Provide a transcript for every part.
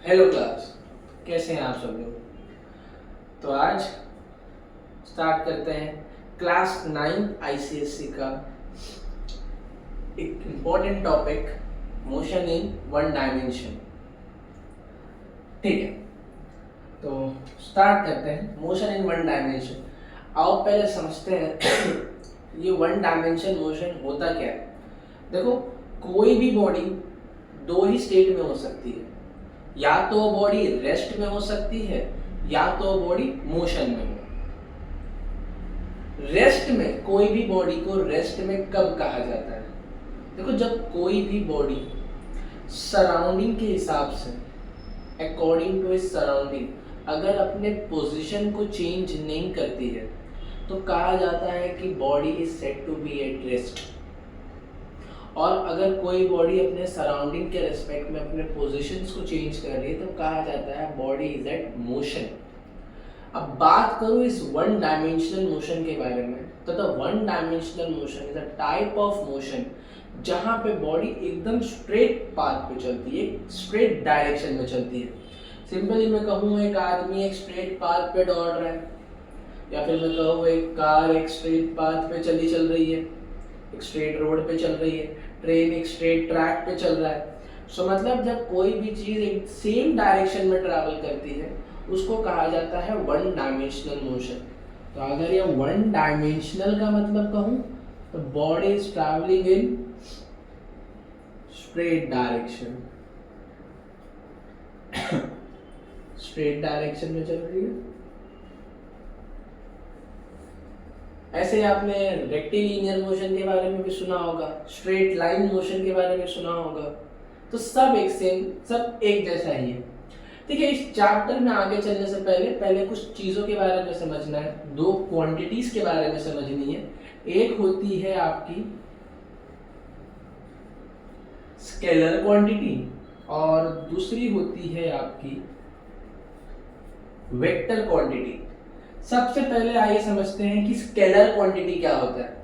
Hello class, कैसे हैं आप सब लोग। तो आज स्टार्ट करते हैं क्लास 9 आईसीएससी का एक important topic, motion in one dimension. ठीक है, तो स्टार्ट करते हैं मोशन इन वन डायमेंशन। आओ पहले समझते हैं ये वन डायमेंशन मोशन होता क्या है। देखो, कोई भी बॉडी दो ही स्टेट में हो सकती है, या तो वो बॉडी रेस्ट में हो सकती है या तो वो बॉडी मोशन में हो। रेस्ट में कोई भी बॉडी को रेस्ट में कब कहा जाता है? देखो, जब कोई भी बॉडी सराउंडिंग के हिसाब से, अकॉर्डिंग टू इज सराउंडिंग, अगर अपने पोजीशन को चेंज नहीं करती है तो कहा जाता है कि body is said to be at rest. और अगर कोई बॉडी अपने सराउंडिंग के रिस्पेक्ट में अपने पोजीशंस को चेंज कर रही है तो कहा जाता है बॉडी इज एट मोशन। अब बात करूं इस वन डायमेंशनल मोशन के बारे में, तो the one dimensional motion is a type of motion जहां पे बॉडी एकदम स्ट्रेट पाथ पे चलती है, स्ट्रेट डायरेक्शन में चलती है। सिंपली मैं कहूँ एक आदमी एक स्ट्रेट पाथ पे दौड़ रहा है, या फिर मैं कहूँ एक कार एक स्ट्रेट पाथ पे चल रही है, एक स्ट्रेट रोड पे चल रही है, ट्रेन एक स्ट्रेट ट्रैक पे चल रहा है। सो मतलब जब कोई भी चीज एक सेम डायरेक्शन में ट्रैवल करती है उसको कहा जाता है वन डायमेंशनल मोशन। तो अगर ये वन डायमेंशनल का मतलब कहूँ तो body is travelling in straight direction, straight direction में चल रही है। ऐसे आपने रेक्टिलिनियर मोशन के बारे में भी सुना होगा, स्ट्रेट लाइन मोशन के बारे में सुना होगा। तो सब एक सेम, सब एक जैसा ही है। ठीक है, इस चैप्टर में आगे चलने से पहले कुछ चीजों के बारे में समझना है, दो क्वांटिटीज के बारे में समझनी है। एक होती है आपकी स्केलर क्वांटिटी और दूसरी होती है आपकी वेक्टर क्वांटिटी। सबसे पहले आइए समझते हैं कि स्केलर क्वांटिटी क्या होता है।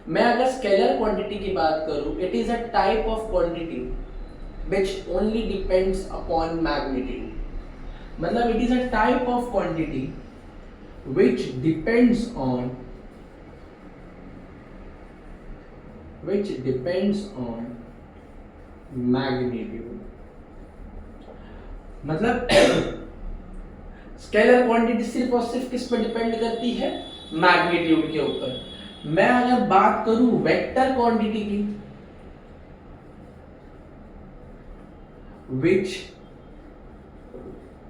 मैं अगर स्केलर क्वांटिटी की बात करूं, it is a type of quantity which only depends upon magnitude. मतलब it is a type of quantity which depends on magnitude. मतलब स्केलर क्वांटिटी सिर्फ और सिर्फ किस पर डिपेंड करती है? मैग्नीट्यूड के ऊपर। मैं अगर बात करूं वेक्टर क्वांटिटी की, विच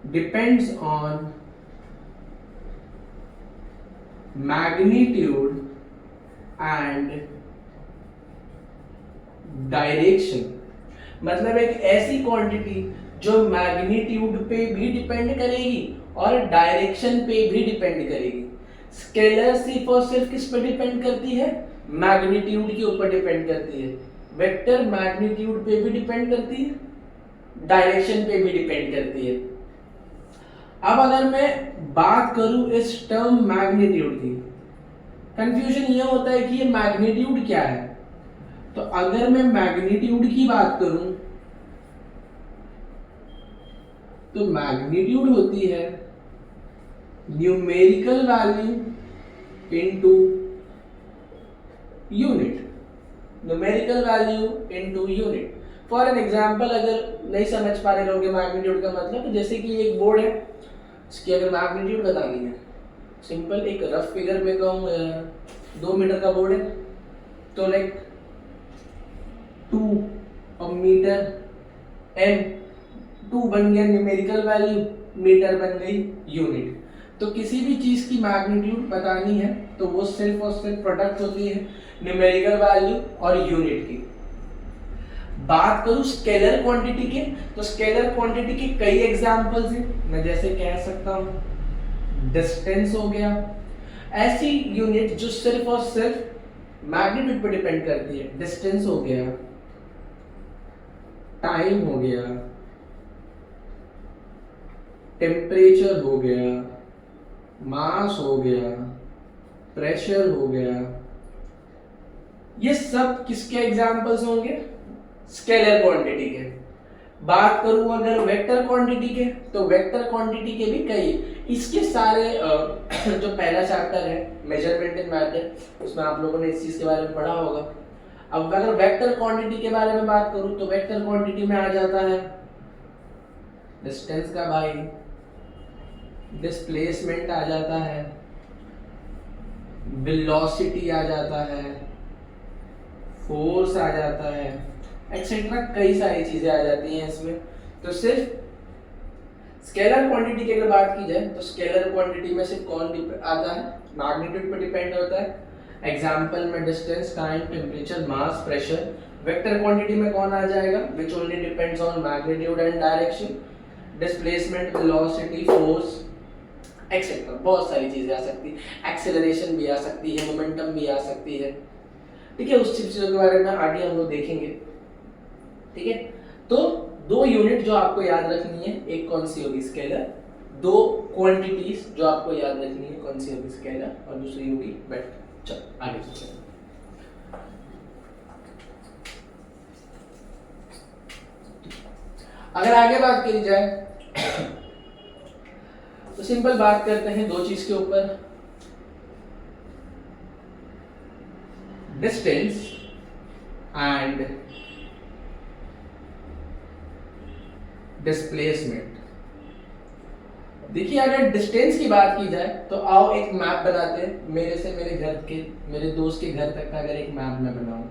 depends on magnitude and direction. मतलब एक ऐसी क्वांटिटी जो मैग्नीट्यूड पे भी डिपेंड करेगी और डायरेक्शन पे भी डिपेंड करेगी। स्केलर सिर्फ और सिर्फ किस पर डिपेंड करती है? मैग्नीट्यूड के ऊपर डिपेंड करती है। वेक्टर मैग्नीट्यूड पे भी डिपेंड करती है, डायरेक्शन पे भी डिपेंड करती है। अब अगर मैं बात करूं इस टर्म मैग्नीट्यूड की, कंफ्यूजन यह होता है कि ये मैग्नीट्यूड क्या है। तो अगर मैं मैग्नीट्यूड की बात करूं तो मैग्नीट्यूड होती है numerical value into unit, numerical value into unit. For an example, अगर नहीं समझ पा रहे लोग मैग्नीट्यूड का मतलब, तो जैसे कि एक बोर्ड है, इसकी अगर मैग्नीट्यूड बतानी है, सिंपल एक रफ फिगर में कहूँ 2 मीटर का बोर्ड है, तो लाइक 2 मीटर m, 2 बन गया न्यूमेरिकल वैल्यू, मीटर बन गई यूनिट। तो किसी भी चीज की मैग्नीट्यूड बतानी है तो वो सिर्फ और सिर्फ प्रोडक्ट होती है न्यूमेरिकल वैल्यू और यूनिट की। बात करूं स्केलर क्वांटिटी के, तो स्केलर क्वांटिटी के कई एग्जांपल्स हैं। मैं जैसे कह सकता हूं डिस्टेंस हो गया, ऐसी यूनिट जो सिर्फ और सिर्फ मैग्नीट्यूड पर डिपेंड करती है। डिस्टेंस हो गया, टाइम हो गया, टेम्परेचर हो गया, मास हो गया, प्रेशर हो गया। ये सब किसके एग्जांपल्स होंगे? स्केलर क्वांटिटी के। बात करूं अगर वेक्टर क्वांटिटी के, तो वेक्टर क्वांटिटी के भी कई, इसके सारे जो पहला चैप्टर है मेजरमेंट इन मैथड, उसमें आप लोगों ने इस चीज के बारे में पढ़ा होगा। अब अगर वेक्टर क्वांटिटी के बारे में बात करूं तो वेक्टर क्वांटिटी में आ जाता है डिस्टेंस का भाई, डिस्प्लेसमेंट आ जाता है, वेलोसिटी आ जाता है, फोर्स आ जाता है, एक्सेट्रा कई सारी चीजें आ जाती हैं इसमें। तो सिर्फ स्केलर क्वांटिटी की अगर बात की जाए तो स्केलर क्वांटिटी में सिर्फ कौन आता है, मैग्नीट्यूड पर डिपेंड होता है। एग्जाम्पल में डिस्टेंस, टाइम, टेम्परेचर, मास, प्रेशर। वेक्टर क्वांटिटी में कौन आ जाएगा, विच only depends on magnitude and direction, displacement, velocity, force etcetera बहुत सारी चीजें आ सकती है, एक्सेलरेशन भी आ सकती है, मोमेंटम भी आ सकती है। ठीक है, उस चीजों के बारे में आगे हम लोग देखेंगे। ठीक है, तो दो यूनिट जो आपको याद रखनी है, एक कौन सी होगी स्केलर, दो क्वांटिटीज जो आपको याद रखनी है कौन सी होगी स्केलर और दूसरी होगी वेक्टर। चलो आगे चलते हैं। अगर आगे बात करी जाए तो सिंपल बात करते हैं दो चीज के ऊपर, डिस्टेंस एंड डिस्प्लेसमेंट। देखिए अगर डिस्टेंस की बात की जाए तो आओ एक मैप बनाते हैं, मेरे से मेरे घर के, मेरे दोस्त के घर तक का अगर एक मैप मैं बनाऊं,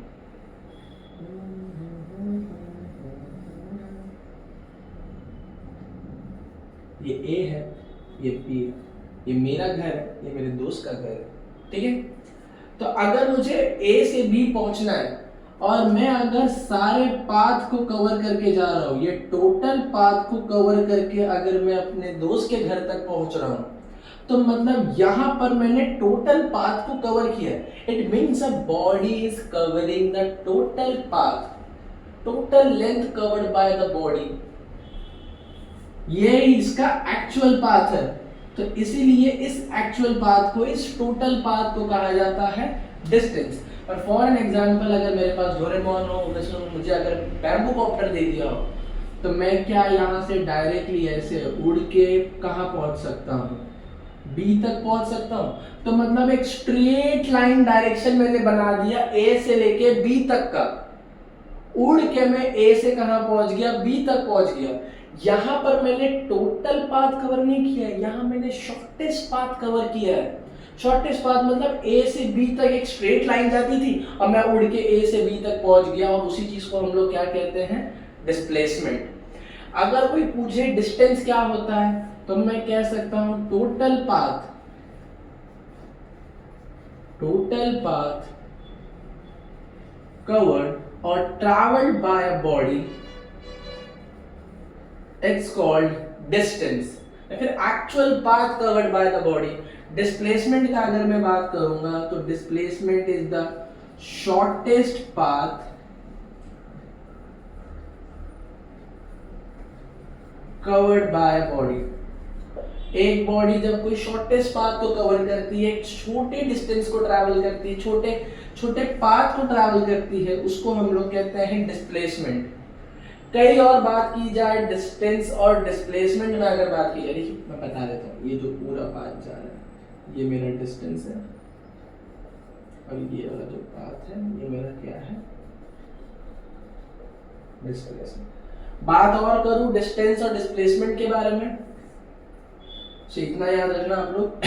ये ए है, ये बी है, ये मेरा घर है, ये मेरे दोस्त का घर है। ठीक है, तो अगर मुझे ए से बी पहुंचना है और मैं अगर सारे पाथ को कवर करके जा रहा हूं, ये टोटल पाथ को कवर करके अगर मैं अपने दोस्त के घर तक पहुंच रहा हूं, तो मतलब यहां पर मैंने टोटल पाथ को कवर किया है। It means a body is covering the total path, total length covered by the body, ये इसका एक्चुअल पाथ है। तो इसीलिए इस एक्चुअल पाथ को, इस टोटल पाथ को कहा जाता है डिस्टेंस। और फॉर एन एग्जांपल अगर मेरे पास डोरेमोन हो, मुझे अगर बैम्बू कॉप्टर दे दिया हो, तो मैं क्या यहाँ से डायरेक्टली ऐसे उड़ के कहाँ पहुंच सकता हूँ, बी तक पहुंच सकता हूँ। तो मतलब एक स्ट्रेट लाइन डायरेक्शन मैंने बना दिया ए से लेके बी तक का, उड़ के मैं ए से कहाँ पहुंच गया, बी तक पहुंच गया। यहां पर मैंने टोटल पाथ कवर नहीं किया है, यहां मैंने शॉर्टेस्ट पाथ कवर किया है। शॉर्टेस्ट पाथ मतलब ए से बी तक एक स्ट्रेट लाइन जाती थी और मैं उड़ के ए से बी तक पहुंच गया, और उसी चीज को हम लोग क्या कहते हैं, डिस्प्लेसमेंट। अगर कोई पूछे डिस्टेंस क्या होता है, तो मैं कह सकता हूं total path, total path covered or traveled by a body, it's called distance। या फिर actual path covered by the body। displacement का अगर मैं बात करूंगा तो displacement is the shortest path covered by a body। एक बॉडी जब कोई शॉर्टेस्ट पाथ को कवर करती है, छोटे डिस्टेंस को ट्रैवल करती है, छोटे छोटे पाथ को ट्रैवल करती है, उसको हम लोग कहते हैं डिस्प्लेसमेंट। कई और बात की जाए डिस्टेंस और डिस्प्लेसमेंट में अगर बात की जाए, देखिए मैं बता देता हूँ, ये जो पूरा पाथ जा रहा है ये मेरा डिस्टेंस है, और ये वाला जो पाथ है ये मेरा क्या है, डिस्प्लेसमेंट। बात और करूं डिस्टेंस और डिस्प्लेसमेंट के बारे में, तो इतना याद रखना आप लोग,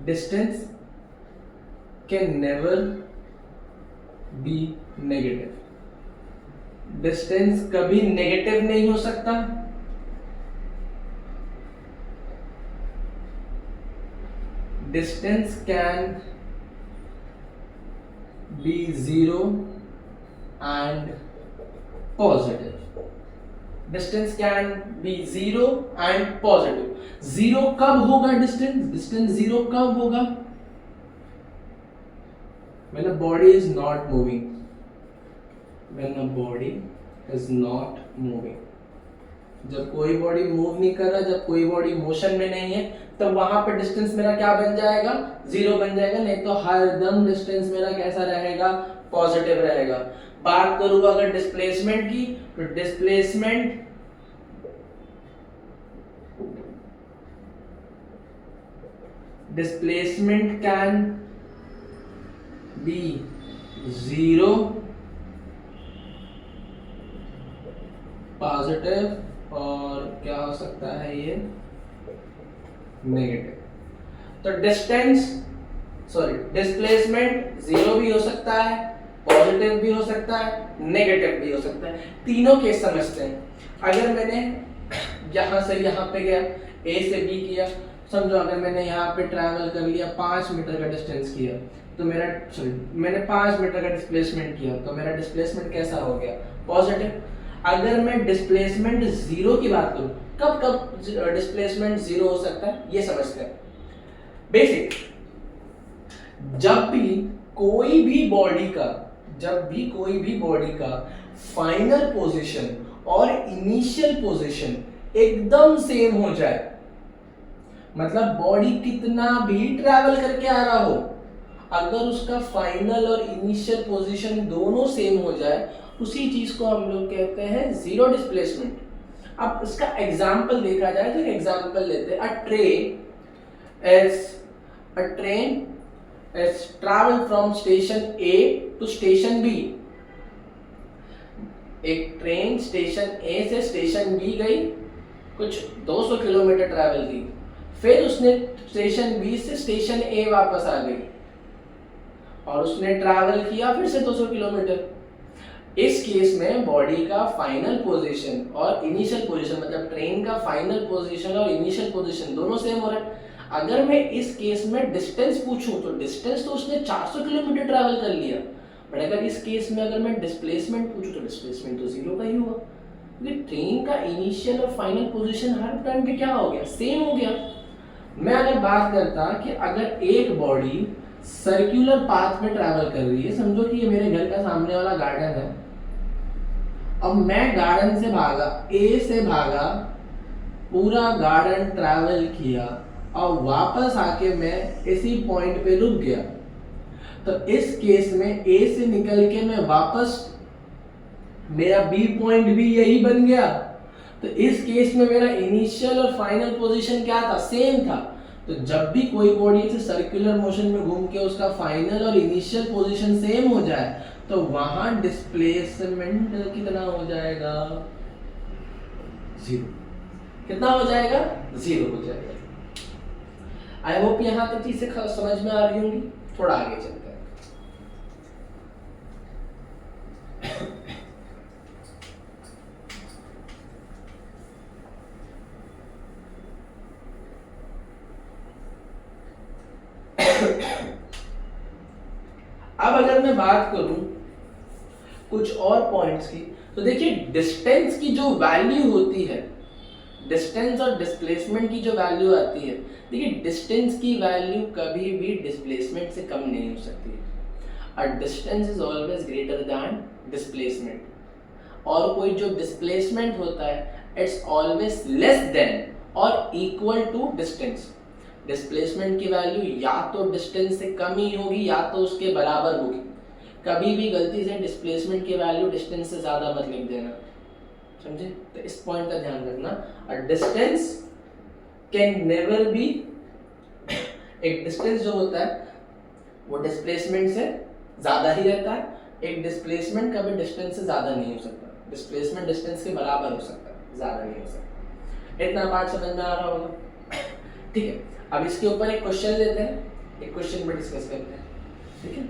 distance can never be negative. Distance कभी नेगेटिव नहीं हो सकता, distance can be zero and positive. Distance can be zero and positive. Zero कब होगा डिस्टेंस, डिस्टेंस जीरो कब होगा, when a body is not moving, when a body is not moving। जब कोई बॉडी मूव नहीं कर रहा, जब कोई बॉडी मोशन में नहीं है, तब वहां पर डिस्टेंस मेरा क्या बन जाएगा, जीरो बन जाएगा। नहीं तो हर दम डिस्टेंस मेरा कैसा रहेगा, पॉजिटिव रहेगा। बात करूंगा अगर डिस्प्लेसमेंट की, तो displacement can be zero, positive, और क्या हो सकता है ये नेगेटिव। तो डिस्प्लेसमेंट जीरो भी हो सकता है, पॉजिटिव भी हो सकता है, नेगेटिव भी हो सकता है। तीनों केस समझते हैं। अगर मैंने यहां से यहां पे गया, ए से बी किया, समझो अगर मैंने यहाँ पे ट्रैवल कर लिया 5 मीटर का डिस्टेंस किया, तो मैंने 5 मीटर का डिस्प्लेसमेंट किया, तो मेरा डिस्प्लेसमेंट कैसा हो गया, पॉजिटिव। अगर मैं डिस्प्लेसमेंट जीरो की बात करूं, कब कब डिस्प्लेसमेंट जीरो हो सकता है ये समझते हैं। बेसिक, जब भी कोई भी बॉडी का फाइनल पोजीशन और इनिशियल पोजीशन एकदम सेम हो जाए, मतलब बॉडी कितना भी ट्रैवल करके आ रहा हो, अगर उसका फाइनल और इनिशियल पोजीशन दोनों सेम हो जाए, उसी चीज को हम लोग कहते हैं जीरो डिस्प्लेसमेंट। अब इसका एग्जांपल देखा जाए तो एग्जांपल लेते हैं। a train has traveled from station A to station B। एक ट्रेन स्टेशन A से स्टेशन B गई, कुछ 200 किलोमीटर ट्रैवल की, फिर उसने स्टेशन B से स्टेशन A वापस आ गई और उसने ट्रैवल किया फिर से 200 किलोमीटर। इस केस में बॉडी का फाइनल पोजीशन और इनिशियल पोजीशन, मतलब ट्रेन का फाइनल पोजीशन और इनिशियल पोजीशन दोनों सेम हो रहा है। अगर मैं इस केस में डिस्टेंस पूछूं, तो डिस्टेंस तो उसने 400 किलोमीटर ट्रैवल कर लिया, बट अगर इस केस में अगर मैं डिस्प्लेसमेंट पूछूं, तो डिस्प्लेसमेंट तो जीरो का ही हुआ, क्योंकि ट्रेन का इनिशियल और फाइनल पोजीशन हर टाइम पे क्या हो गया, सेम हो गया। मैं अगर बात करता कि अगर एक बॉडी सर्कुलर पाथ में ट्रैवल कर रही है, समझो कि ये मेरे घर का सामने वाला गार्डन है, अब मैं गार्डन से भागा, ए से भागा, पूरा गार्डन ट्रैवल किया और वापस आके मैं इसी पॉइंट पे रुक गया, तो इस केस में ए से निकल के मैं वापस, मेरा बी पॉइंट भी यही बन गया, तो इस केस में मेरा इनिशियल और फाइनल पोजीशन क्या था, सेम था। तो जब भी कोई बॉडी से सर्कुलर मोशन में घूम के उसका फाइनल और इनिशियल पोजीशन सेम हो जाए, तो वहां डिस्प्लेसमेंट कितना हो जाएगा, जीरो। कितना हो जाएगा, जीरो हो जाएगा। आई होप यहां तक चीजें समझ में आ रही होंगी। थोड़ा आगे चलते हैं। अब अगर मैं बात करूं कुछ और पॉइंट्स की, तो देखिए डिस्टेंस की जो वैल्यू होती है, डिस्टेंस और डिस्प्लेसमेंट की जो वैल्यू आती है, देखिए डिस्टेंस की वैल्यू कभी भी डिस्प्लेसमेंट से कम नहीं हो सकती। और distance is always greater than displacement, और कोई जो डिस्प्लेसमेंट होता है इट्स ऑलवेज लेस देन और इक्वल टू डिस्टेंस। डिस्प्लेसमेंट की वैल्यू या तो डिस्टेंस से कम ही होगी या तो उसके बराबर होगी। कभी भी गलती से डिस्प्लेसमेंट की वैल्यू डिस्टेंस से ज्यादा मत लिख देना, समझे? तो इस पॉइंट का ध्यान रखना। A distance can never be, एक डिस्टेंस जो होता है वो डिस्प्लेसमेंट से ज्यादा ही रहता है, एक डिस्प्लेसमेंट कभी डिस्टेंस से ज्यादा नहीं हो सकता। डिस्प्लेसमेंट डिस्टेंस के बराबर हो सकता है, ज्यादा नहीं हो सकता। इतना पार्ट समझ में आ रहा होगा, ठीक है? अब इसके ऊपर एक क्वेश्चन लेते हैं, एक क्वेश्चन पर डिस्कस करते हैं, ठीक है?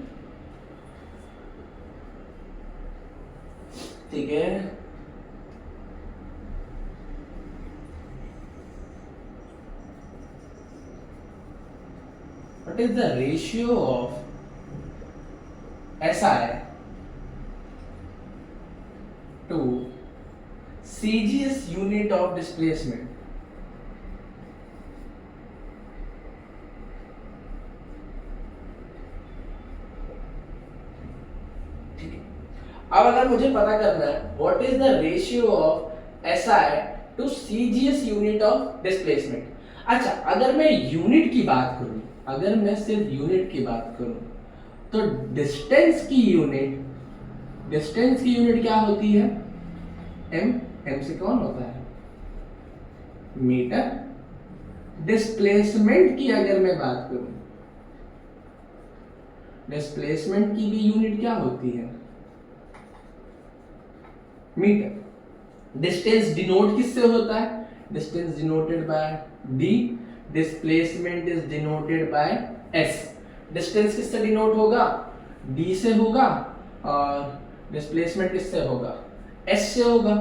ठीक है, what is the ratio of SI to CGS unit of displacement? ठीक है, अब अगर मुझे पता करना है what is the ratio of SI to CGS unit of displacement. अच्छा, अगर मैं यूनिट की बात करूं, अगर मैं सिर्फ यूनिट की बात करूं, तो डिस्टेंस की यूनिट डिस्टेंस की यूनिट क्या होती है? एम। एम से कौन होता है? मीटर। डिस्प्लेसमेंट की अगर मैं बात करूं, डिस्प्लेसमेंट की भी यूनिट क्या होती है? मीटर। डिस्टेंस डिनोट किससे होता है? Distance denoted by D, displacement is denoted by S. Distance किससे डिनोट होगा? डी से होगा, और डिस्प्लेसमेंट किससे होगा? एस से होगा।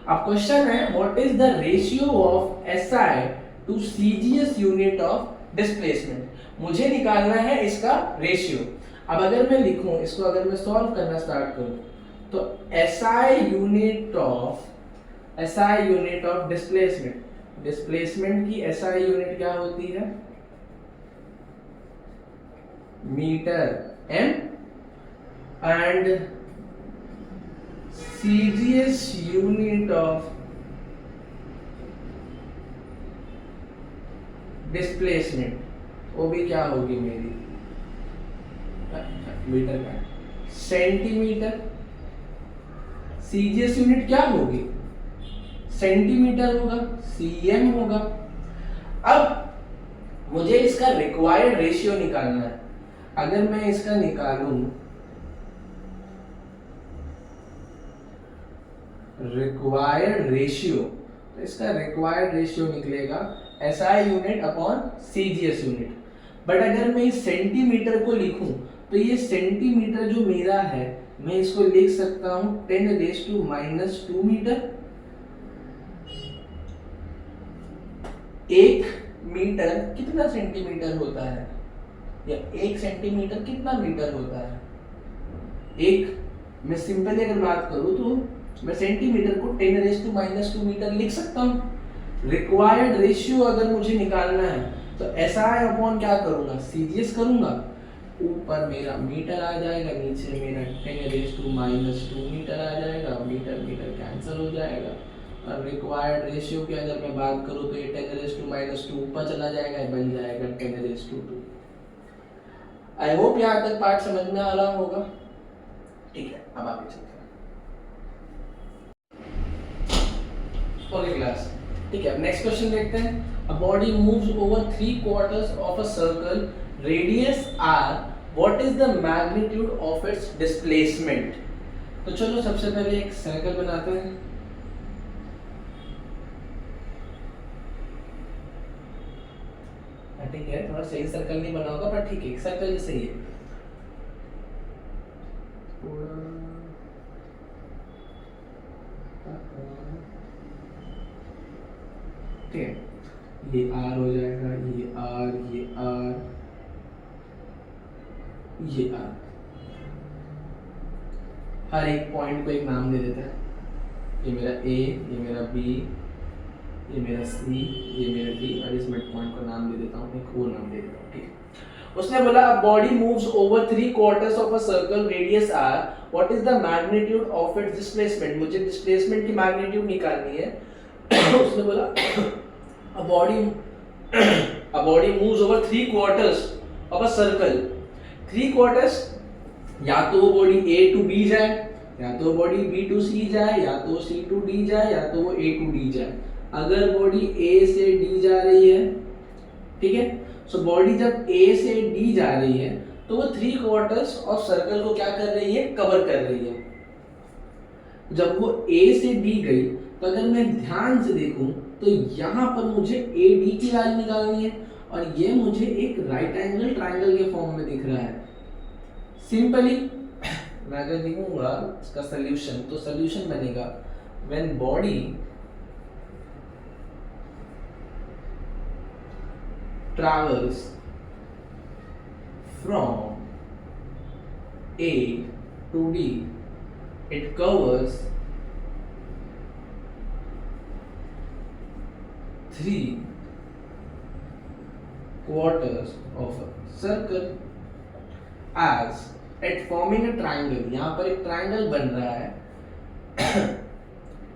अब क्वेश्चन है what is the ratio of SI to CGS unit of displacement. मुझे निकालना है इसका रेशियो। अब अगर मैं लिखूं इसको, अगर मैं सॉल्व करना स्टार्ट करूं, तो SI unit of displacement, displacement की एसआई यूनिट क्या होती है? Metre m, and CGS unit of displacement वो भी क्या होगी मेरी? मीटर का सेंटीमीटर। CGS यूनिट क्या होगी? सेंटीमीटर होगा, CM होगा। अब मुझे इसका रिक्वायर्ड रेशियो निकालना है। अगर मैं इसका निकालूं रिक्वायर्ड रेशियो, तो इसका रिक्वायर्ड रेशियो निकलेगा SI unit upon CGS unit. But अगर मैं इस सेंटीमीटर को लिखूं, तो ये सेंटीमीटर जो मेरा है, मैं इसको लिख सकता हूं 10⁻² मीटर। 1 मीटर कितना सेंटीमीटर होता है, या 1 सेंटीमीटर कितना मीटर होता है? एक, मैं सिंपली अगर बात करूं तो मैं सेंटीमीटर को 10⁻² मीटर लिख सकता हूं। रिक्वायर्ड रेशियो अगर मुझे निकालना है, तो SI अपॉन क्या करूंगा? CGS करूंगा। ऊपर मेरा मीटर आ जाएगा, नीचे मेरा 10⁻² मीटर आ जाएगा, मीटर मीटर कैंसिल हो जाएगा। और रिक्वायर्ड रेशियो की अगर मैं बात करूं, तो ये 10⁻² ऊपर चला जाएगा, बन जाएगा 10⁻²। आई होप यहाँ तक पार्ट समझ में आ रहा होगा। ठीक है, अब आगे चलते हैं। ओके क्लास, ठीक है, नेक्स्ट क्वेश्चन देखते हैं। A body moves over 3/4 of a circle, radius r, what is the magnitude of its displacement. तो चलो सबसे पहले एक सर्कल बनाते हैं। ठीक है, थोड़ा सही सर्कल नहीं बना होगा, पर ठीक है, सर्कल ही सही है। ठीक है, ये R हो जाएगा, ये R, ये R, ये R। हर एक पॉइंट को एक नाम दे देते हैं। ये मेरा A, ये मेरा B, ये मेरा C, ये मेरा D, और इस मिड पॉइंट को नाम दे देता हूँ, एक और नाम दे देता हूँ। ठीक है, उसने बोला a body moves over 3/4 of a circle, radius r, what is the magnitude of its displacement. मुझे डिस्प्लेसमेंट की मैग्नीट्यूड निकालनी है। उसने बोला a body moves over 3/4 of a circle। 3/4 या तो वो बॉडी A to B जाए, या तो बॉडी B to C जाए, या तो C to D जाए, या तो वो A to D जाए। अगर बॉडी A से D जा रही है, ठीक है, सो बॉडी जब A से D जा रही है, तो वो 3/4 ऑफ सर्कल को क्या कर रही है? कवर कर रही है। जब वो A से D गई, तो अगर मैं ध्यान से देखूं, तो यहाँ पर मुझे AD की वैल्यू निकालनी है, और ये मुझे एक राइट एंगल ट्राइंगल के फॉर्म में दिख रहा है। सिंपली मैं अगर लिखूंगा इसका सॉल्यूशन, तो सॉल्यूशन बनेगा when body travels from A to D, it covers 3/4 of a circle as at forming a triangle। यहाँ पर एक ट्राइंगल बन रहा है।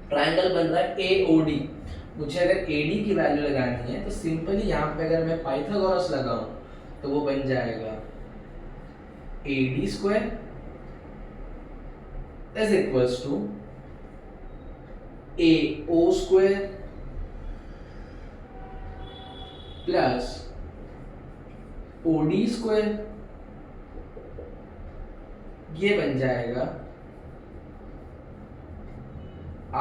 ट्राइंगल बन रहा है AOD। मुझे अगर AD की वैल्यू लगानी है, तो सिंपली यहाँ पे अगर मैं पाइथागोरस लगाऊं, तो वो बन जाएगा AD² is equals to AO square plus OD square, ये बन जाएगा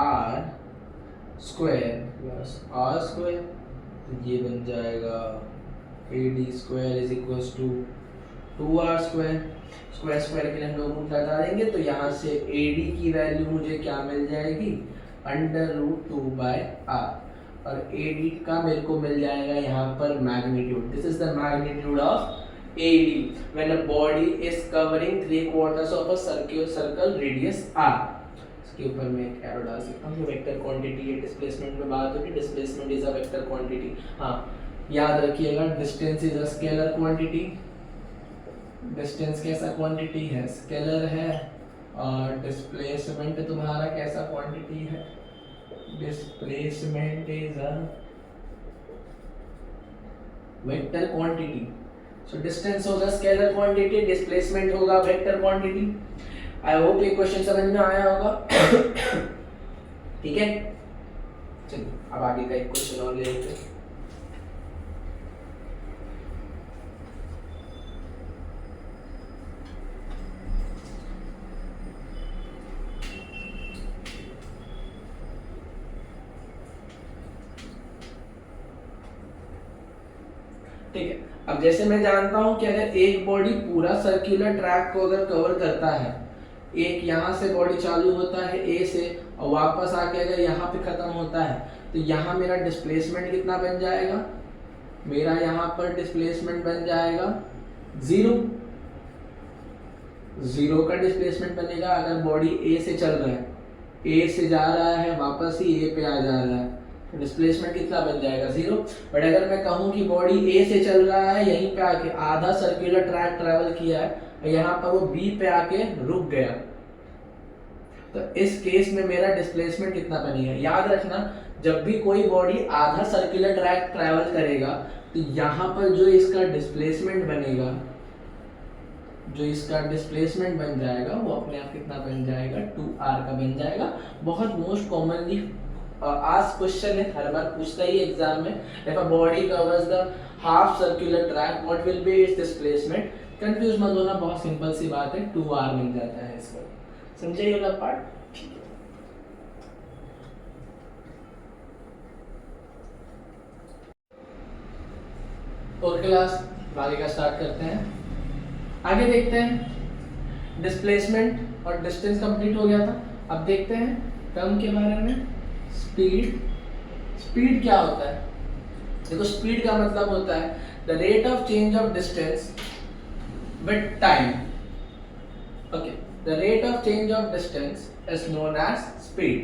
R square plus R square, तो ये बन जाएगा AD square is equals to 2R square. Square square के लिए हम लोग रूट लगा देंगे, तो यहाँ से AD की वैल्यू मुझे क्या मिल जाएगी, √2/r, और AD का मेरे को मिल जाएगा यहाँ पर magnitude. This is the magnitude of AD when a body is covering 3/4 of a circle radius r। इसके ऊपर मैं एक एरो डाल सकता हूँ, वेक्टर क्वांटिटी है, डिस्प्लेसमेंट में बात होगी, displacement is a vector quantity. हाँ, याद रखिएगा, distance is a scalar quantity. Distance कैसा क्वांटिटी है, स्केलर है, और डिस्प्लेसमेंट तुम्हारा कैसा क्वांटिटी है, displacement is a vector quantity. So distance होगा स्केलर क्वांटिटी, डिस्प्लेसमेंट होगा वेक्टर क्वांटिटी। आई होप ये क्वेश्चन समझ में आया होगा। ठीक है, चलिए अब आगे का एक क्वेश्चन और ले लेते हैं। ठीक है, अब जैसे मैं जानता हूं कि अगर एक बॉडी पूरा सर्कुलर ट्रैक को अगर कवर करता है, एक यहाँ से बॉडी चालू होता है A से और वापस आके अगर यहाँ पे खत्म होता है, तो यहाँ मेरा डिस्प्लेसमेंट कितना बन जाएगा, मेरा यहाँ पर डिस्प्लेसमेंट बन जाएगा 0। 0 का डिस्प्लेसमेंट बनेगा अगर बॉडी A से चल रहा है, A से जा रहा है वापस ही A पे आ जा रहा है, डिस्प्लेसमेंट कितना बन जाएगा 0। बट अगर मैं कहूँ कि बॉडी A से चल रहा है, यहीं पे आके आधा सर्कुलर ट्रैक ट्रेवल किया है, यहाँ पर वो B पे आके रुक गया, तो इस केस में मेरा डिस्प्लेसमेंट कितना बनेगा। याद रखना, जब भी कोई बॉडी आधा सर्कुलर ट्रैक ट्रैवल करेगा, तो यहाँ पर जो इसका डिस्प्लेसमेंट बनेगा, जो इसका डिस्प्लेसमेंट बन जाएगा, वो अपने आप कितना बन जाएगा, 2r का बन जाएगा। बहुत मोस्ट कॉमनली आज क्वेश्चन है, हर बार पूछता ही एग्जाम में, if a body covers the half circular track what will be it's displacement. Confuse मत होना, बहुत सिंपल सी बात है, 2r मिल जाता है इसका। समझे ये वाला पार्ट? ठीक है, ओके क्लास, आगे का स्टार्ट करते हैं। आगे देखते हैं, डिस्प्लेसमेंट और डिस्टेंस कंप्लीट हो गया था। अब देखते हैं टर्म के बारे में, स्पीड। स्पीड क्या होता है? देखो, स्पीड का मतलब होता है the rate of change of distance with time. Okay, the rate of change of distance is known as speed.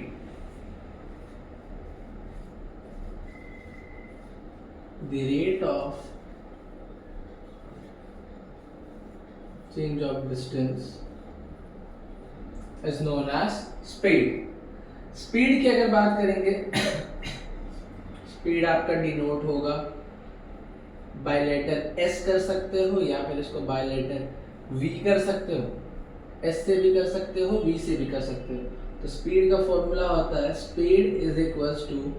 The rate of change of distance is known as speed. Speed की अगर बात करेंगे, speed आपका denote होगा by letter S कर सकते हो, या फिर इसको बाय लेटर वी कर सकते हो, एस से भी कर सकते हो, वी से भी कर सकते हो। तो स्पीड का फॉर्मूला होता है speed is equals to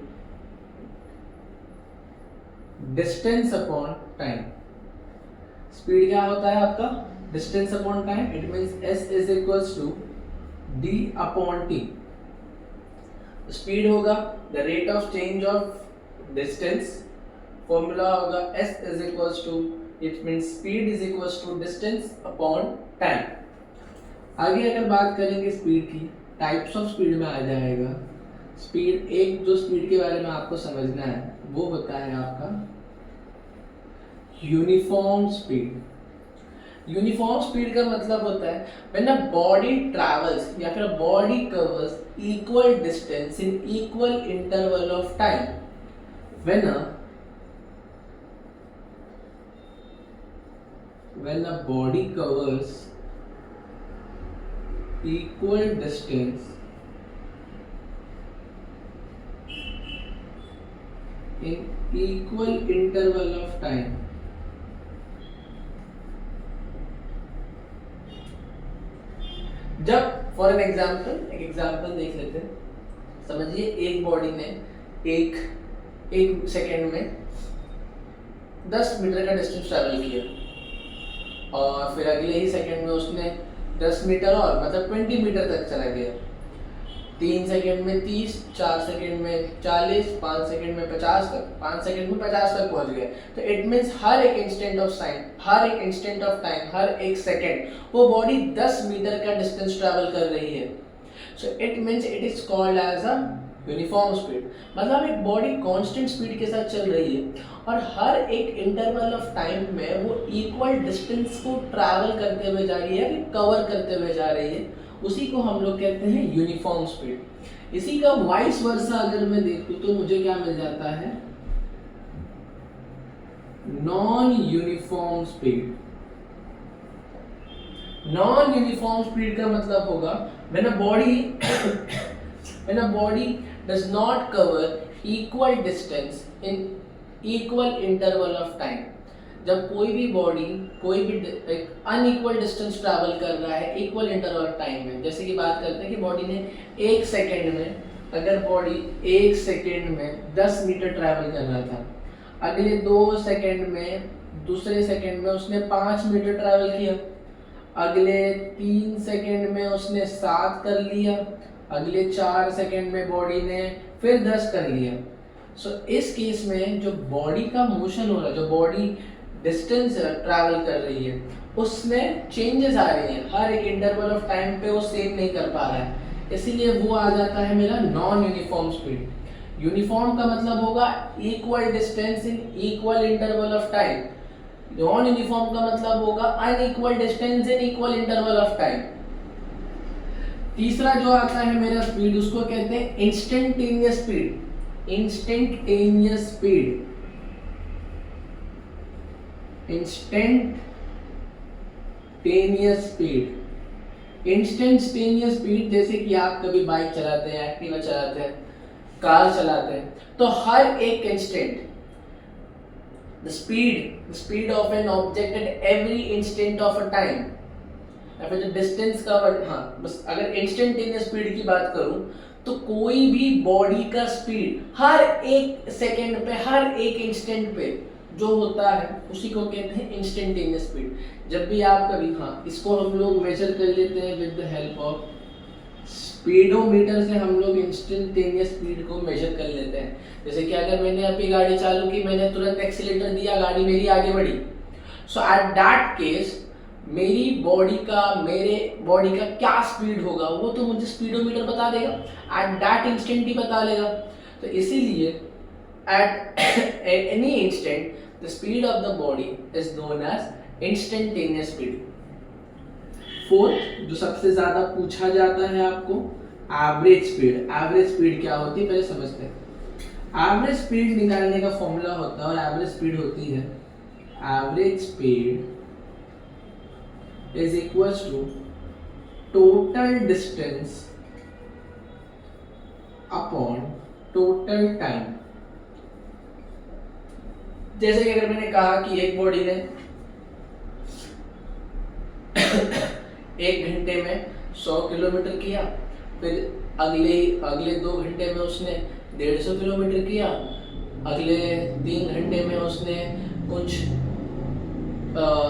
distance upon time. Speed क्या होता है आपका, distance upon time. It means S is equals to D upon T. Speed होगा the rate of change of distance, formula होगा s is equals to, it means speed is equals to distance upon time. आगे अगर बात करेंगे speed की, types of speed में आ जाएगा। Speed, एक जो स्पीड के बारे में आपको समझना है वो होता है आपका यूनिफॉर्म स्पीड। यूनिफॉर्म स्पीड का मतलब होता है व्हेन अ बॉडी ट्रैवल्स या फिर a body covers equal distance in equal interval of time. when a body covers equal distance in equal interval of time, जब फॉर एन एग्जाम्पल, एक example देख लेते हैं। समझिए एक बॉडी ने एक सेकेंड में 10 मीटर का डिस्टेंस ट्रैवल किया और फिर अगले ही सेकेंड में उसने 10 मीटर और मतलब 20 मीटर तक चला गया। 3 सेकेंड में 30, 4 सेकेंड में 40, 5 सेकेंड में 50 तक, 5 सेकेंड में 50 तक पहुंच गए। तो इट मीन्स हर एक इंस्टेंट ऑफ टाइम, हर एक सेकेंड वो बॉडी 10 मीटर का डिस्टेंस ट्रैवल कर रही है। So it means it is called as a uniform speed. मतलब एक बॉडी कांस्टेंट स्पीड के साथ चल रही है और हर एक इंटरवल ऑफ टाइम में वो इक्वल डिस्टेंस को ट्रैवल करते हुए जा रही है, कवर करते हुए जा रही है। उसी को हम लोग कहते हैं यूनिफॉर्म स्पीड। इसी का वाइस वर्सा अगर मैं देखूं तो मुझे क्या मिल जाता है, non uniform speed. Non uniform speed का मतलब होगा when a body does not cover equal distance in equal interval of time। जब कोई भी बॉडी कोई भी एक अनइक्वल डिस्टेंस ट्रैवल कर रहा है इक्वल इंटरवल ऑफ टाइम में। जैसे कि बात करते हैं कि बॉडी ने एक सेकेंड में, अगर बॉडी एक सेकेंड में 10 मीटर ट्रैवल कर रहा था, अगले 2 सेकेंड में, दूसरे सेकेंड में उसने 5 मीटर ट्रैवल किया, अगले 3 सेकेंड में उसने 7 कर लिया, अगले 4 सेकेंड में बॉडी ने फिर 10 कर लिया। सो इस केस में जो बॉडी का मोशन हो रहा है, जो बॉडी डिस्टेंस ट्रैवल कर रही है, उसमें चेंजेस आ रही हैं। हर एक इंटरवल ऑफ टाइम पे वो सेम नहीं कर पा रहा है, इसीलिए वो आ जाता है मेरा नॉन यूनिफॉर्म स्पीड। यूनिफॉर्म का मतलब होगा equal distance in equal interval of time. Non uniform का मतलब होगा unequal distance in equal interval of time. तीसरा जो आता है मेरा स्पीड, उसको कहते हैं instantaneous speed. Instantaneous speed, instantaneous speed. Instantaneous speed जैसे कि आप कभी बाइक चलाते हैं, एक्टिवा चलाते हैं, कार चलाते हैं, तो हर एक instant the speed of an object at every instant of a time, या फिर जो डिस्टेंस का बस अगर इंस्टेंटेनियस स्पीड की बात करूं तो कोई भी बॉडी का स्पीड हर एक सेकेंड पे, हर एक इंस्टेंट पे जो होता है उसी को कहते हैं इंस्टेंटेनियस स्पीड। जब भी आप कभी इसको हम लोग मेजर कर लेते हैं with the help of speedometer से, हम लोग इंस्टेंटेनियस स्पीड को मेजर कर लेते हैं। जैसे कि अगर मैंने अभी गाड़ी चालू की, मैंने तुरंत एक्सीलेटर दिया, गाड़ी मेरी आगे बढ़ी, सो एट दैट केस मेरे बॉडी का क्या स्पीड होगा वो तो मुझे स्पीडोमीटर बता देगा, एट दैट इंस्टेंट ही बता लेगा। तो इसीलिए at any instant the speed of the body is known as instantaneous speed. Fourth जो सबसे ज्यादा पूछा जाता है आपको, एवरेज स्पीड। एवरेज स्पीड क्या होती है पहले समझते हैं। एवरेज स्पीड निकालने का फॉर्मूला होता है, और एवरेज स्पीड होती है, average speed is equals to total distance upon total time. जैसे कि अगर मैंने कहा कि एक बॉडी ने 1 घंटे में 100 किलोमीटर किया, फिर अगले 2 घंटे में उसने 150 किलोमीटर किया, अगले 3 घंटे में उसने कुछ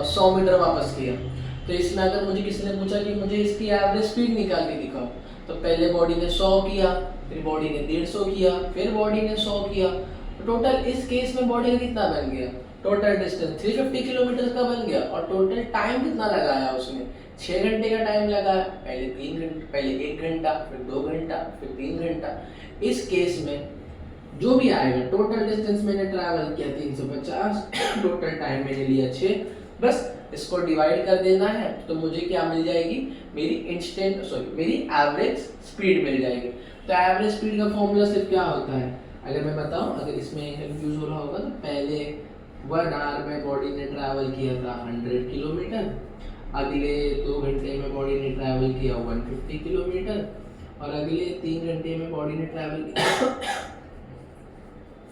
100 मीटर वापस किया। तो इसमें अगर मुझे किसी ने पूछा कि मुझे इसकी एवरेज स्पीड निकाल के दिखाओ, तो पहले बॉडी ने 100 किया, फिर बॉडी ने 150 किया, फिर बॉडी ने 100 किया, तो टोटल इस केस में बॉडी का कितना बन गया, टोटल डिस्टेंस 350 किलोमीटर का बन गया। और टोटल टाइम कितना लगाया उसने, 6 घंटे का टाइम लगाया। पहले 1 घंटा, फिर 2 घंटा, फिर 3 घंटा। इस केस में जो भी आएगा, टोटल डिस्टेंस मैंने ट्रैवल किया 350, टोटल टाइम मैंने लिया 6, बस इसको डिवाइड कर देना है तो मुझे क्या मिल जाएगी, मेरी एवरेज स्पीड मिल जाएगी। तो एवरेज स्पीड का फॉर्मूला सिर्फ क्या होता है, अगर मैं बताऊं, अगर इसमें कंफ्यूज हो रहा होगा, तो पहले 1 आवर में बॉडी ने ट्रैवल किया था 100 किलोमीटर, अगले 2 घंटे में बॉडी ने ट्रैवल किया 150 किलोमीटर, और अगले 3 घंटे में बॉडी ने ट्रैवल किया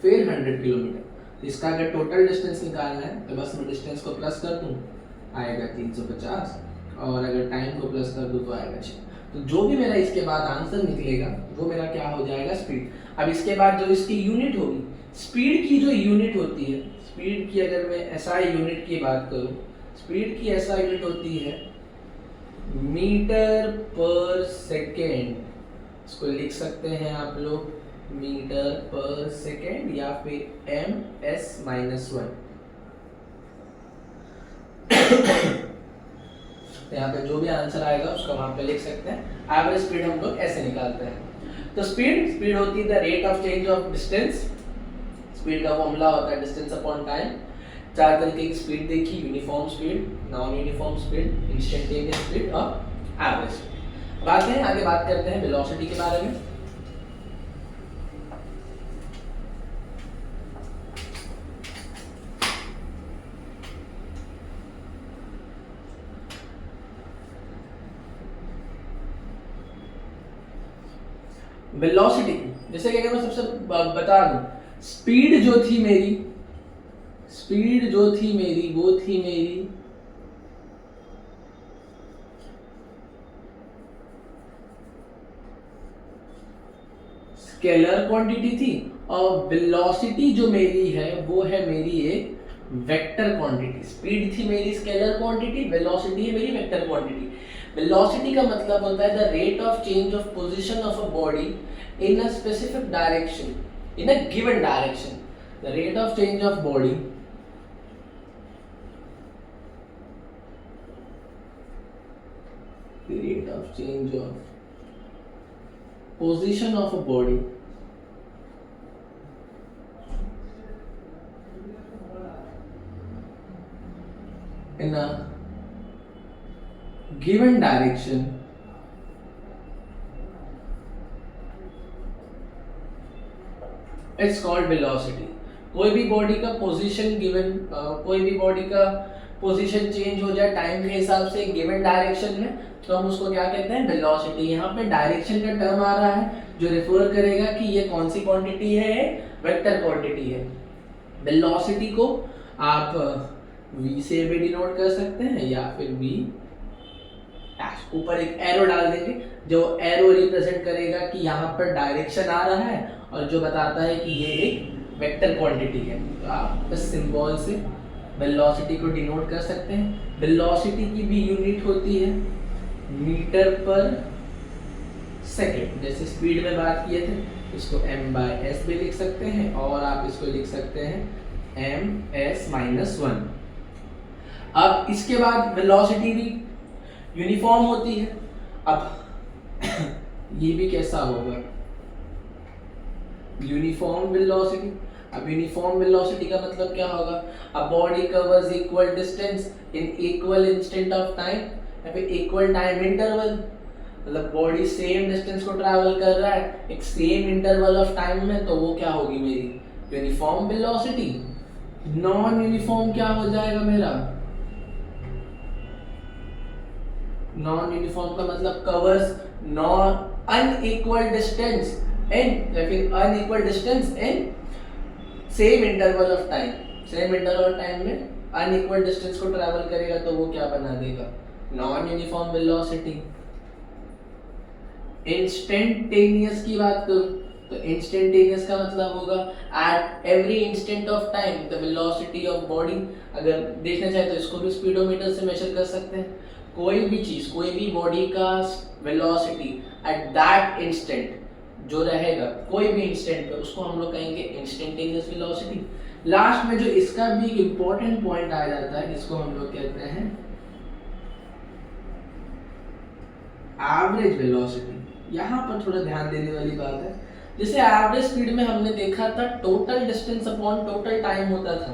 फिर 100 किलोमीटर। तो इसका अगर टोटल डिस्टेंस निकालना है तो बस मैं डिस्टेंस को प्लस कर दूं, आएगा 350, और अगर टाइम को प्लस कर दूं तो आएगा 6। तो जो भी मेरा इसके बाद आंसर निकलेगा वो मेरा क्या हो जाएगा, स्पीड। अब इसके बाद जो इसकी यूनिट होगी, स्पीड की जो यूनिट होती है, स्पीड की अगर मैं एसआई यूनिट की बात करूं, स्पीड की एसआई यूनिट होती है मीटर पर सेकेंड। इसको लिख सकते हैं आप लोग मीटर पर सेकेंड या फिर ms-1। यहाँ पे जो भी आंसर आएगा उसका वहां पे लिख सकते हैं। एवरेज स्पीड हम लोग ऐसे निकालते हैं। तो स्पीड होती है the rate of change of distance. Speed का फॉर्मूला होता है डिस्टेंस अपॉन टाइम। चार तरीके की स्पीड देखी, uniform speed, non uniform speed, instantaneous speed और एवरेज स्पीड। अब आते हैं आगे, बात करते हैं वेलोसिटी के बारे में। वेलोसिटी जैसे कि अगर मैं सबसे बता दूं, स्पीड जो थी मेरी वो थी मेरी स्केलर क्वांटिटी थी, और वेलोसिटी जो मेरी है वो है मेरी एक वेक्टर क्वांटिटी। स्पीड थी मेरी स्केलर क्वांटिटी, वेलोसिटी है मेरी वेक्टर क्वांटिटी। वेलोसिटी का मतलब होता है the rate of change of position of a body in a specific direction, in a given direction. The rate of change of body the rate of change of position of a body in a given direction it's called velocity. कोई भी body का position given, कोई भी body का position change हो जाए time के हिसाब से गिवन डायरेक्शन में, तो हम उसको क्या कहते हैं, वेलोसिटी। यहाँ पे डायरेक्शन का टर्म आ रहा है जो रेफर करेगा कि ये कौन सी क्वांटिटी है, वेक्टर क्वांटिटी है। वेलोसिटी को आप v से भी डिनोट कर सकते हैं या फिर v डैश, ऊपर एक एरो डाल देंगे जो एरो रिप्रेजेंट करेगा कि यहाँ पर डायरेक्शन आ रहा है और जो बताता है कि ये एक वेक्टर क्वांटिटी है। तो आप बस सिंबल से वेलोसिटी को डिनोट कर सकते हैं। वेलोसिटी की भी यूनिट होती है मीटर पर सेकेंड। जैसे स्पीड में बात किए थे, इसको m/s भी लिख सकते हैं और आप इसको लिख सकते हैं ms-1। अब इसके बाद वेलोसिटी भी यूनिफॉर्म होती है। अब ये भी कैसा होगा, यूनिफॉर्म वेलोसिटी। अब यूनिफॉर्म वेलोसिटी का मतलब क्या होगा, a body covers equal distance in equal instant of time या फिर इक्वल टाइम इंटरवल। मतलब बॉडी सेम डिस्टेंस को ट्रैवल कर रहा है एक सेम इंटरवल ऑफ टाइम में, तो वो क्या होगी मेरी यूनिफॉर्म वेलोसिटी। नॉन यूनिफॉर्म क्या हो जाएगा मेरा, नॉन यूनिफॉर्म का मतलब covers non unequal distance in या फिर unequal distance in same interval of time. Same interval time में अनइक्वल डिस्टेंस को ट्रैवल करेगा तो वो क्या बना देगा, नॉन यूनिफॉर्म वेलोसिटी। इंस्टेंटेनियस की बात करूं तो इंस्टेंटेनियस का मतलब होगा at every instant of time the velocity of body. अगर देखना चाहे तो इसको भी स्पीडोमीटर से मेजर कर सकते हैं। कोई भी चीज, कोई भी बॉडी का वेलोसिटी एट दैट इंस्टेंट जो रहेगा कोई भी इंस्टेंट पे, उसको हम लोग कहेंगे इंस्टेंटेनियस वेलोसिटी। लास्ट में जो इसका भी इंपॉर्टेंट पॉइंट आ जाता है, जिसको हम लोग कहते हैं एवरेज वेलोसिटी। यहाँ पर थोड़ा ध्यान देने वाली बात है, जैसे एवरेज स्पीड में हमने देखा था total distance upon total time होता था,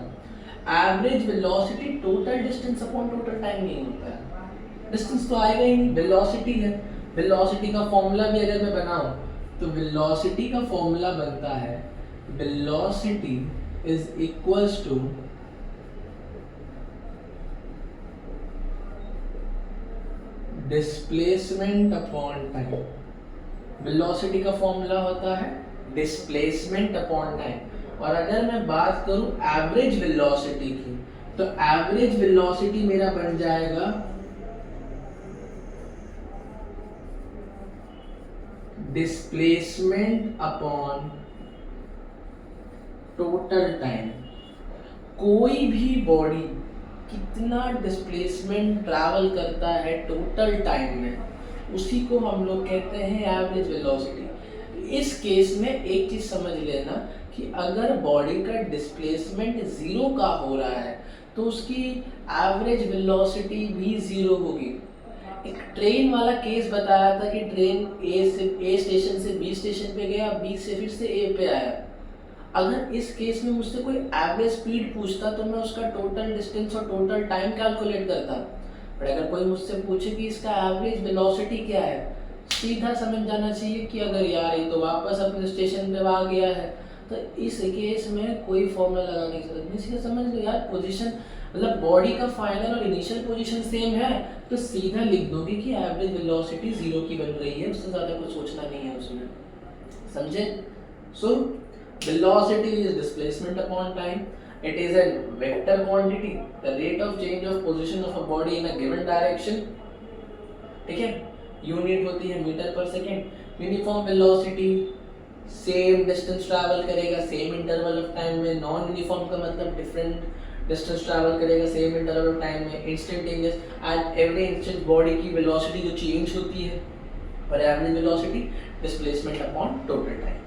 average velocity total distance upon total time नहीं होता है। डिस्टेंस तो आएगा ही नहीं, वेलोसिटी है। वेलोसिटी का फॉर्मूला भी अगर मैं बनाऊं तो वेलोसिटी का फॉर्मूला बनता है velocity is equals to displacement upon time. Velocity का फॉर्मूला होता है डिस्प्लेसमेंट अपॉन टाइम। और अगर मैं बात करूं एवरेज वेलोसिटी की, तो एवरेज वेलोसिटी मेरा बन जाएगा डिस्प्लेसमेंट अपॉन टोटल टाइम। कोई भी बॉडी कितना डिस्प्लेसमेंट ट्रैवल करता है टोटल टाइम में, उसी को हम लोग कहते हैं एवरेज वेलोसिटी। इस केस में एक चीज समझ लेना कि अगर बॉडी का डिस्प्लेसमेंट जीरो का हो रहा है तो उसकी एवरेज वेलोसिटी भी जीरो होगी। एक ट्रेन वाला केस बताया था कि ट्रेन ए स्टेशन से बी स्टेशन पे गया, बी से फिर से ए पे आया। अगर इस केस में मुझसे कोई एवरेज स्पीड पूछता तो मैं उसका टोटल डिस्टेंस और टोटल टाइम कैलकुलेट करता, बट अगर कोई मुझसे पूछे कि इसका एवरेज वेलोसिटी क्या है, सीधा समझ जाना चाहिए कि अगर यार ये तो वापस अपने स्टेशन पे आ गया है, तो इस केस में कोई फॉर्मूला लगाने की जरूरत नहीं, सीधा समझ लो यार पोजीशन, मतलब बॉडी का फाइनल और इनिशियल पोजीशन सेम है तो सीधा लिख दोगे कि एवरेज वेलोसिटी जीरो की बन रही है, उससे ज़्यादा कुछ सोचना नहीं है उसमें, समझे। सो velocity is displacement upon time. It is a vector quantity, the rate of change of position of a body in a given direction. ठीक है, यूनिट होती है मीटर पर second. Uniform velocity, same distance travel करेगा same interval of time में। Non uniform का मतलब different distance travel करेगा सेम इंटरवल ऑफ टाइम में। Instantaneous, at every instant body की वेलोसिटी जो चेंज होती है, और average velocity displacement upon total time.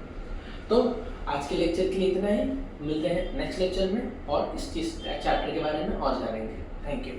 तो आज के लेक्चर के लिए इतना ही, मिलते हैं नेक्स्ट लेक्चर में और इस चीज चैप्टर के बारे में और जानेंगे। Thank you.